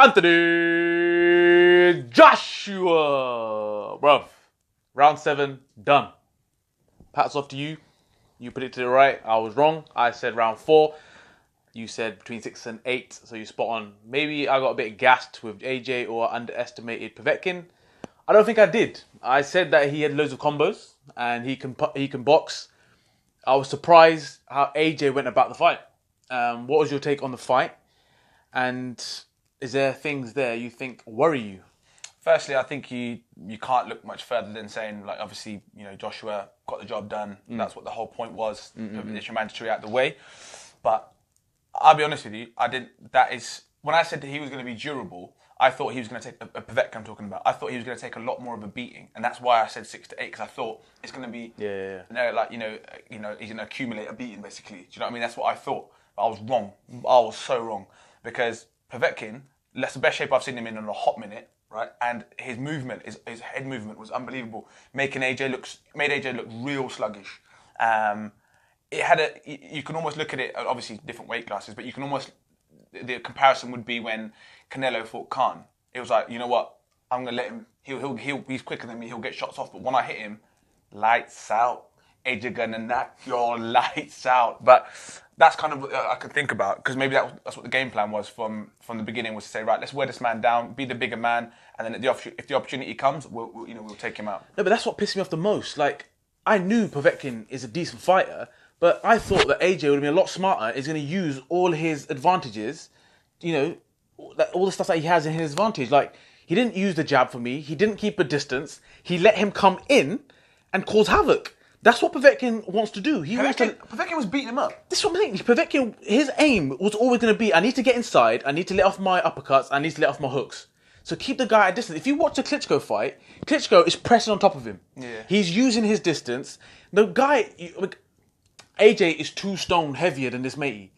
Anthony Joshua. Bruv, round 7, done. Hats off to you. You predicted it right. I was wrong. I said round 4. You said between 6 and 8, so you spot on. Maybe I got a bit gassed with AJ or underestimated Povetkin. I don't think I did. I said that he had loads of combos and he can box. I was surprised how AJ went about the fight. What was your take on the fight? And is there things there you think worry you? Firstly, I think you can't look much further than saying, like, obviously, Joshua got the job done. That's what the whole point was. It's your mandatory out the way. But I'll be honest with you, when I said that he was going to be durable, I thought he was going to take, a Povetkin I'm talking about, I thought he was going to take a lot more of a beating. And that's why I said 6 to 8, because I thought it's going to be, he's going to accumulate a beating, basically. Do you know what I mean? That's what I thought. But I was wrong. I was so wrong. Because Povetkin, that's the best shape I've seen him in a hot minute, right? And his movement, his head movement was unbelievable, made AJ look real sluggish. You can almost look at it, obviously different weight classes, but you can almost, the comparison would be when Canelo fought Khan. It was like, you know what, I'm going to let him, he's quicker than me, he'll get shots off, but when I hit him, lights out. AJ gonna knock your lights out. But that's kind of what I could think about, because maybe that's what the game plan was from the beginning, was to say, right, let's wear this man down, be the bigger man, and then if the opportunity comes, we'll take him out. No, but that's what pissed me off the most. Like, I knew Povetkin is a decent fighter, but I thought that AJ would have been a lot smarter. He's going to use all his advantages, all the stuff that he has in his advantage. Like, he didn't use the jab for me. He didn't keep a distance. He let him come in and cause havoc. That's what Povetkin wants to do. Povetkin was beating him up. This is what I'm saying. Povetkin, his aim was always going to be, I need to get inside, I need to let off my uppercuts, I need to let off my hooks. So keep the guy at distance. If you watch the Klitschko fight, Klitschko is pressing on top of him. Yeah. He's using his distance. The guy, AJ is 2 stone heavier than this matey.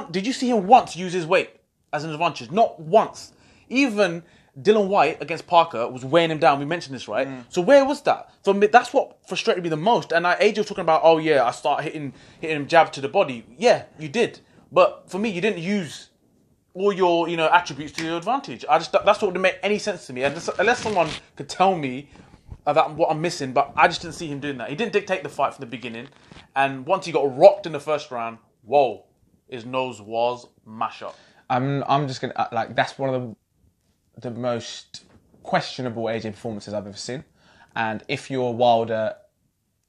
Did you see him once use his weight as an advantage? Not once. Even Dillian Whyte against Parker was weighing him down. We mentioned this, right? So where was that? So that's what frustrated me the most. And AJ was talking about, oh yeah, I start hitting him jabs to the body. Yeah, you did. But for me, you didn't use all your attributes to your advantage. That's what didn't make any sense to me. Unless someone could tell me about what I'm missing, but I just didn't see him doing that. He didn't dictate the fight from the beginning. And once he got rocked in the first round, whoa, his nose was mash up. I'm just going to, that's one of the most questionable AJ performances I've ever seen. And if you're Wilder,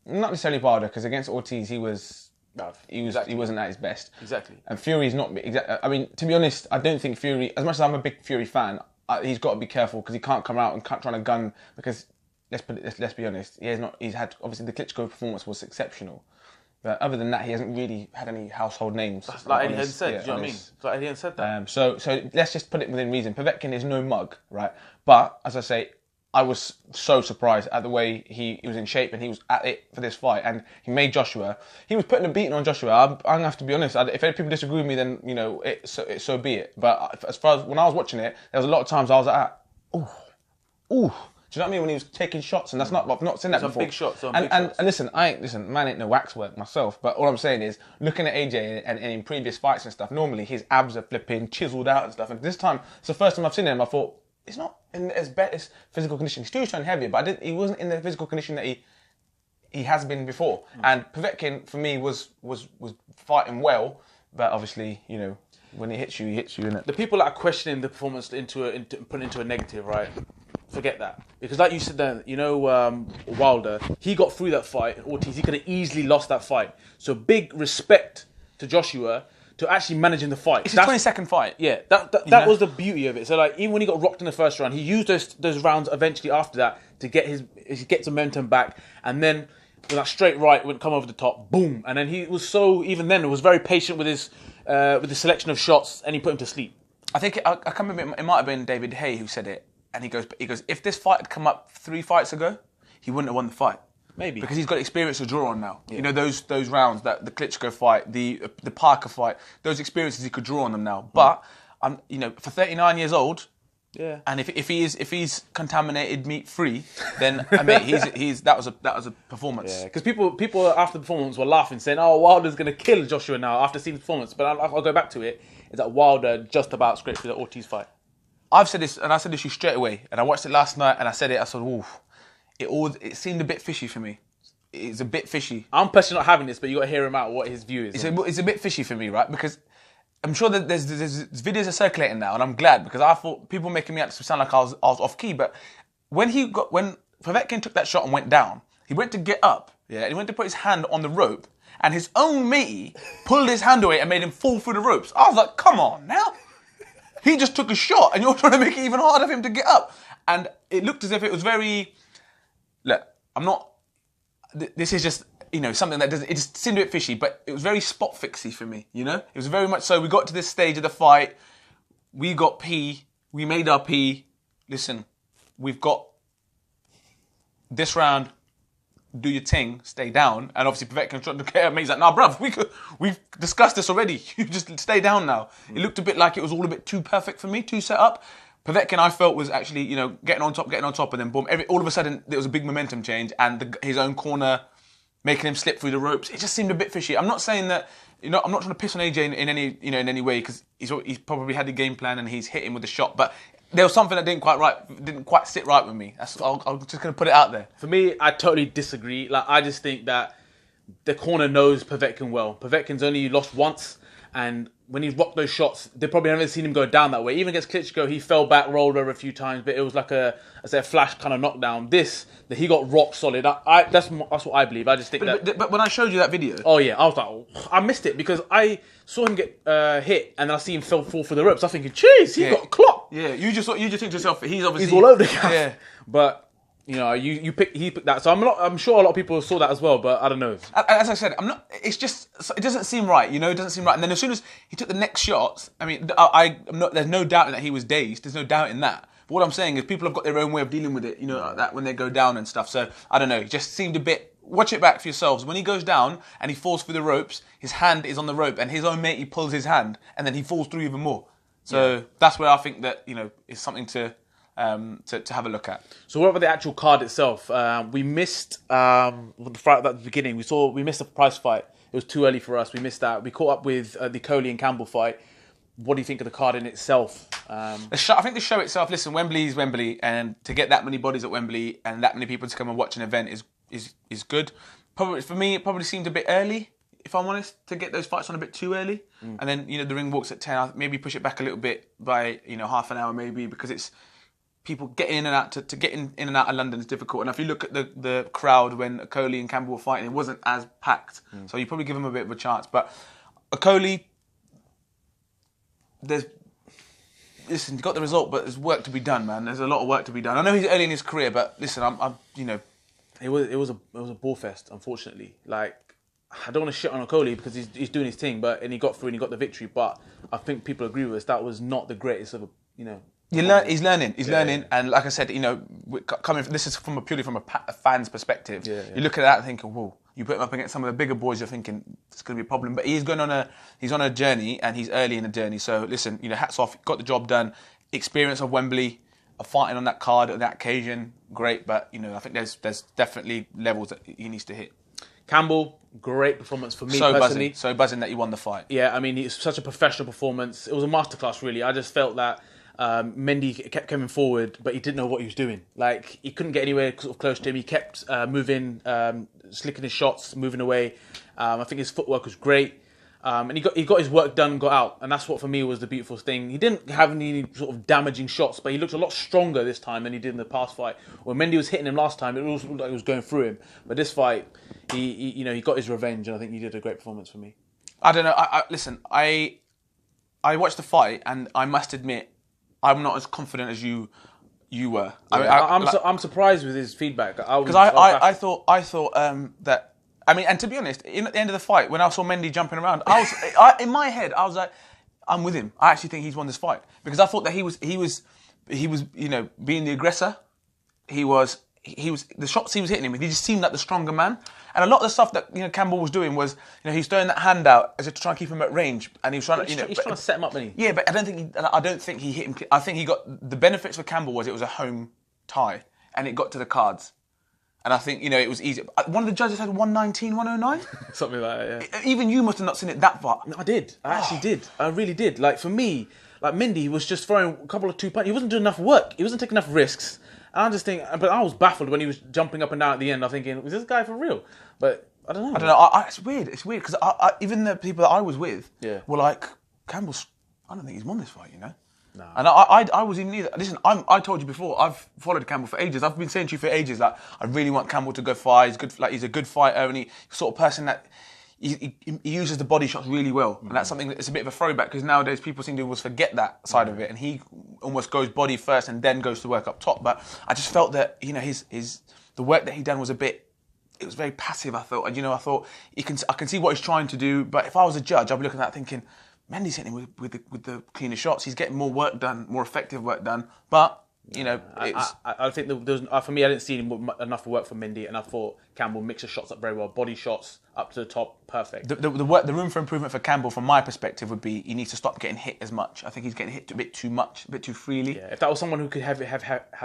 not necessarily Wilder, because against Ortiz he wasn't at his best. Exactly. And Fury's not. I mean, to be honest, I don't think Fury. As much as I'm a big Fury fan, he's got to be careful, because he can't come out and trying to gun. Because let's be honest, he's had, obviously the Klitschko performance was exceptional. But other than that, he hasn't really had any household names. That's like Eddie had said, do you know what I mean? Like Eddie had said that. So let's just put it within reason. Povetkin is no mug, right? But, as I say, I was so surprised at the way he was in shape and he was at it for this fight. And he made Joshua, he was putting a beating on Joshua. I'm going to have to be honest. If any people disagree with me, then, so be it. But as far as when I was watching it, there was a lot of times I was like, ooh. Do you know what I mean? When he was taking shots, and I've not seen that before. Big shots. And listen, man ain't no waxwork myself, but all I'm saying is, looking at AJ and in previous fights and stuff, normally his abs are flipping, chiseled out and stuff. And this time, it's the first time I've seen him. I thought he's not in as best physical condition. He's still showing heavier, but he wasn't in the physical condition that he has been before. And Povetkin for me was fighting well, but obviously when he hits you, innit? The people that are questioning the performance putting into a negative, right? Forget that. Because like you said then, Wilder, he got through that fight, and Ortiz, he could have easily lost that fight. So big respect to Joshua to actually managing the fight. It's his 22nd fight. Yeah, that was the beauty of it. So like, even when he got rocked in the first round, he used those rounds eventually after that to get some momentum back, and then with that straight right would come over the top, boom, and then he was was very patient with his selection of shots, and he put him to sleep. I think I can't remember. It might have been David Hay who said it. And he goes, if this fight had come up 3 fights ago, he wouldn't have won the fight. Maybe. Because he's got experience to draw on now. Yeah. Those rounds, the Klitschko fight, the Parker fight, those experiences he could draw on them now. But for 39 years old, yeah. And if he's contaminated meat free, then that was a performance. Yeah, because people after the performance were laughing, saying, "Oh, Wilder's going to kill Joshua now after seeing the performance." But I'll go back to it. Is that Wilder just about scraped through the Ortiz fight? I've said this, and I said this to you straight away, and I watched it last night, and I said it, I said, oof, it seemed a bit fishy for me. It's a bit fishy. I'm personally not having this, but you got to hear him out what his view is. It's a bit fishy for me, right? Because I'm sure that there's videos are circulating now, and I'm glad because I thought people were making me out to sound like I was off key. But when Povetkin took that shot and went down, he went to get up, and he went to put his hand on the rope, and his own matey pulled his hand away and made him fall through the ropes. I was like, come on now. He just took a shot, and you're trying to make it even harder for him to get up. And it looked as if it was very. Look, I'm not. This is just, something that doesn't. It just seemed a bit fishy, but it was very spot fixy for me. It was very much so. We got to this stage of the fight. We got P. We made our P. Listen, we've got this round. Do your thing. Stay down. And obviously, Povetkin tried to get him. He's like, nah, bruv, we've discussed this already. You just stay down now. It looked a bit like it was all a bit too perfect for me, too set up. Povetkin, I felt, was actually, getting on top, and then boom, all of a sudden there was a big momentum change, and his own corner making him slip through the ropes. It just seemed a bit fishy. I'm not saying that, I'm not trying to piss on AJ in any way because he's probably had the game plan and he's hit him with the shot, but there was something that didn't quite sit right with me. I'm just going to put it out there. For me, I totally disagree. Like, I just think that the corner knows Povetkin well. Povetkin's only lost once, and when he's rocked those shots, they probably haven't seen him go down that way. Even against Klitschko, he fell back, rolled over a few times, but it was like a flash kind of knockdown. That he got rock solid. That's what I believe. I just think But when I showed you that video... Oh, yeah. I was like, I missed it because I saw him get hit and then I see him fall through the ropes. I was thinking, jeez, he got clocked. Yeah, you just think to yourself, he's all over the gaff. Yeah. But... he picked that, so I'm sure a lot of people saw that as well, but I don't know. As I said, it doesn't seem right, it doesn't seem right. And then as soon as he took the next shots, I mean, there's no doubt that he was dazed. There's no doubt in that. But what I'm saying is, people have got their own way of dealing with it, like that when they go down and stuff. So I don't know. It just seemed a bit. Watch it back for yourselves. When he goes down and he falls through the ropes, his hand is on the rope, and his own mate, he pulls his hand, and then he falls through even more. So that's where I think that is something to have a look at. So what about the actual card itself? We missed the fight at the beginning. We missed the prize fight. It was too early for us. We missed that. We caught up with the Okolie and Campbell fight. What do you think of the card in itself? I think the show itself. Listen, Wembley is Wembley, and to get that many bodies at Wembley and that many people to come and watch an event is good. Probably for me, it probably seemed a bit early, if I'm honest, to get those fights on a bit too early. And then the ring walks at 10. I'll maybe push it back a little bit by half an hour maybe, because it's. People getting in and out to get in and out of London is difficult. And if you look at the crowd when Okolie and Campbell were fighting, it wasn't as packed. So you probably give them a bit of a chance. But Okolie, listen, you got the result, but there's work to be done, man. There's a lot of work to be done. I know he's early in his career, but listen, it was a ball fest, unfortunately. Like, I don't want to shit on Okolie because he's doing his thing, and he got through and he got the victory. But I think people agree with us that was not the greatest of He's learning, and like I said, this is purely from a fan's perspective. You look at that and thinking, whoa. You put him up against some of the bigger boys, you're thinking it's going to be a problem. But he's on a journey, and he's early in the journey. So listen, hats off, got the job done. Experience of Wembley, fighting on that card at that occasion, great. But I think there's definitely levels that he needs to hit. Campbell, great performance for me personally. So buzzing that he won the fight. Yeah, I mean, it's such a professional performance. It was a masterclass, really. I just felt that. Mendy kept coming forward, but he didn't know what he was doing. Like, he couldn't get anywhere sort of close to him. He kept moving, slicking his shots, moving away. I think his footwork was great. And he got his work done, got out. And that's what, for me, was the beautiful thing. He didn't have any sort of damaging shots, but he looked a lot stronger this time than he did in the past fight. When Mendy was hitting him last time, it also looked like it was going through him. But this fight, he got his revenge, and I think he did a great performance for me. I don't know. Listen, I watched the fight, and I must admit, I'm not as confident as you were. I'm surprised with his feedback. Because I thought that. I mean, and to be honest, at the end of the fight, when I saw Mendy jumping around, in my head, I was like, I'm with him. I actually think he's won this fight, because I thought that he was being the aggressor. He was the shots he was hitting him with. He just seemed like the stronger man. And a lot of the stuff that Campbell was doing was he's throwing that hand out as if to try and keep him at range, and he was trying to he's trying to set him up, isn't he? Yeah, but I don't think he hit him. I think he got the benefits for Campbell was it was a home tie, and it got to the cards. And I think it was easy. One of the judges had 119, 109, something like that. Yeah. Even you must have not seen it that far. No, I did. I actually did. I really did. Like, for me, like Mendy was just throwing a couple of 2 punches. He wasn't doing enough work. He wasn't taking enough risks. And I just think, but I was baffled when he was jumping up and down at the end. I'm thinking, is this guy for real? But I don't know. It's weird. It's weird because even the people that I was with were like, Campbell's. I don't think he's won this fight, you know. No. And I was even either. Listen, I told you before. I've followed Campbell for ages. I've been saying to you for ages, like I really want Campbell to go fight. He's good. Like he's a good fighter, and he's the sort of person that he uses the body shots really well. And that's something that's a bit of a throwback because nowadays people seem to almost forget that side of it, and he almost goes body first and then goes to work up top. But I just felt that the work that he done was a bit. It was very passive. I thought, and I thought I can see what he's trying to do. But if I was a judge, I'd be looking at that thinking. Mendy's hitting him with the cleaner shots. He's getting more work done, more effective work done. But I think there was, for me, I didn't see enough work from Mendy, and I thought Campbell mixed the shots up very well. Body shots up to the top, perfect. The room for improvement for Campbell, from my perspective, would be he needs to stop getting hit as much. I think he's getting hit a bit too much, a bit too freely. Yeah, if that was someone who could have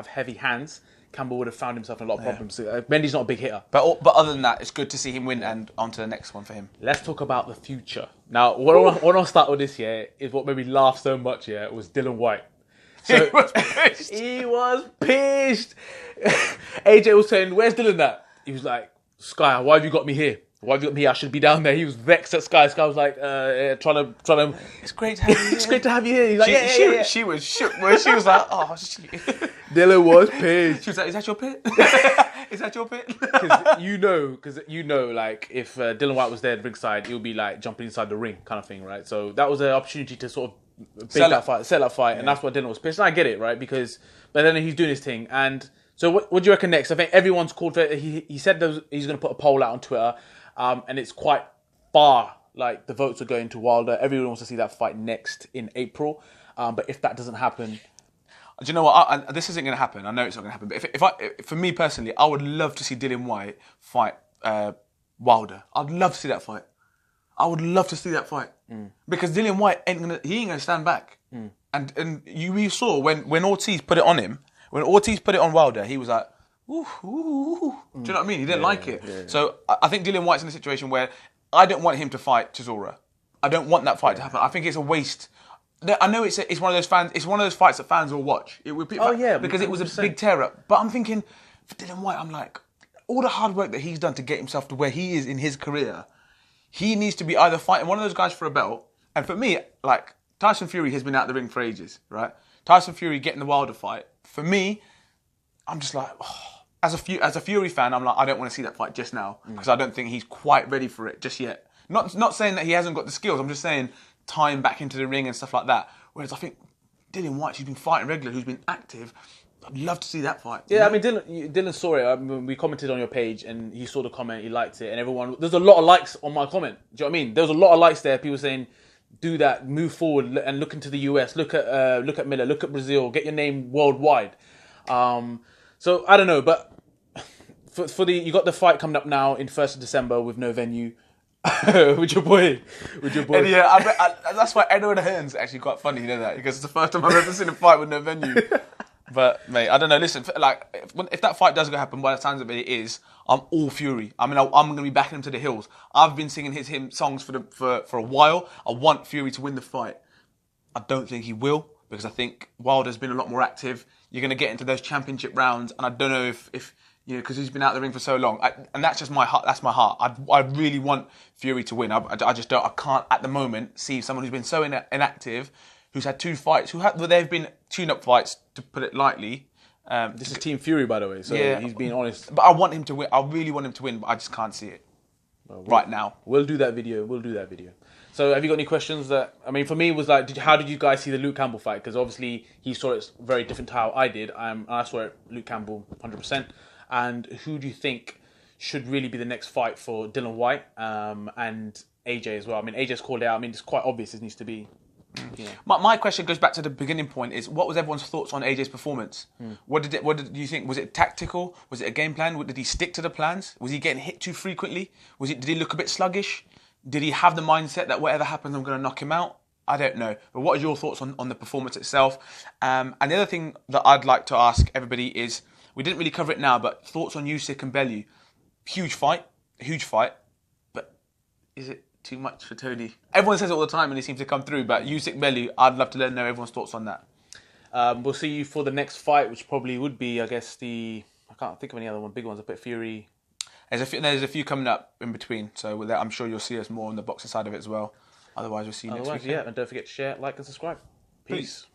heavy hands, Campbell would have found himself in a lot of problems. Mendy's not a big hitter. But other than that, it's good to see him win and on to the next one for him. Let's talk about the future. Now, what I'll start with this year is what made me laugh so much, was Dillian Whyte. So, he was pissed. He was pissed. AJ was saying, where's Dillian at? He was like, Sky, why have you got me here? Why have you got me here? I should be down there. He was vexed at Sky. Sky was like, trying to... It's great to have you here. It's great to have you here. He's like, She was shook. She was like, oh, shit. Dylan was pissed. She was like, is that your pit? Is that your pit? Because like, if Dillian Whyte was there at ringside, it would be like jumping inside the ring kind of thing, right? So that was an opportunity to sort of sell that fight, and that's what Dylan was pissed. And I get it, right? But then he's doing his thing. And so what do you reckon next? I think everyone's called for... He said he's going to put a poll out on Twitter, and it's quite far, like, the votes are going to Wilder. Everyone wants to see that fight next in April. But if that doesn't happen... Do you know what? This isn't going to happen. I know it's not going to happen. But for me personally, I would love to see Dillian Whyte fight Wilder. I'd love to see that fight. I would love to see that fight because Dillian Whyte ain't gonna stand back. And you saw when Ortiz put it on him, when Ortiz put it on Wilder, he was like, ooh, ooh, ooh. Do you know what I mean? He didn't like it. Yeah. So I think Dillian Whyte's in a situation where I don't want him to fight Chisora. I don't want that fight to happen. I think it's a waste. I know it's one of those fans. It's one of those fights that fans will watch. Because it was a big tear up. But I'm thinking for Dillian Whyte, I'm like, all the hard work that he's done to get himself to where he is in his career, he needs to be either fighting one of those guys for a belt. And for me, like Tyson Fury has been out the ring for ages, right? Tyson Fury getting the Wilder fight. For me, I'm just like, as a Fury fan, I'm like, I don't want to see that fight just now because I don't think he's quite ready for it just yet. Not saying that he hasn't got the skills. I'm just saying time back into the ring and stuff like that. Whereas I think Dillian Whyte, who's been fighting regularly, who's been active, I'd love to see that fight. Yeah, I mean, Dylan saw it. I mean, we commented on your page, and he saw the comment. He liked it, and everyone. There's a lot of likes on my comment. Do you know what I mean? There was a lot of likes there. People saying, "Do that, move forward, and look into the US. Look at Miller. Look at Brazil. Get your name worldwide." So I don't know, but you got the fight coming up now in 1st of December with no venue. with your boy. And yeah, that's why Edward Hearn's actually quite funny, you know that? Because it's the first time I've ever seen a fight with no venue. But, mate, I don't know. Listen, like, if that fight does go happen, by the time that it is, I'm all Fury. I mean, I'm going to be backing him to the hills. I've been singing his songs for a while. I want Fury to win the fight. I don't think he will, because I think Wilder's been a lot more active. You're going to get into those championship rounds, and I don't know if because he's been out the ring for so long. And that's just my heart. That's my heart. I really want Fury to win. I just don't. I can't, at the moment, see someone who's been so inactive, who's had 2 fights, they've been tune-up fights, to put it lightly. This is Team Fury, by the way, so yeah, he's being honest. But I want him to win. I really want him to win, but I just can't see it right now. We'll do that video. So have you got any questions? For me, it was like, how did you guys see the Luke Campbell fight? Because obviously he saw it very different to how I did. I saw it Luke Campbell 100%. And who do you think should really be the next fight for Dillian Whyte and AJ as well? I mean, AJ's called it out. I mean, it's quite obvious it needs to be. Yeah. My question goes back to the beginning point: is what was everyone's thoughts on AJ's performance? What did you think? Was it tactical? Was it a game plan? Did he stick to the plans? Was he getting hit too frequently? Did he look a bit sluggish? Did he have the mindset that whatever happens, I'm going to knock him out? I don't know. But what are your thoughts on the performance itself? And the other thing that I'd like to ask everybody is, we didn't really cover it now, but thoughts on Usyk and Bellew. Huge fight. But is it too much for Tony. Everyone says it all the time and he seems to come through, but Usyk Bellew, I'd love to know everyone's thoughts on that. We'll see you for the next fight, which probably would be, I guess, I can't think of any other one. Big ones, a bit Fury. There's a few coming up in between, so with that, I'm sure you'll see us more on the boxing side of it as well. Otherwise, we'll see you next week. Yeah, and don't forget to share, like, and subscribe. Peace.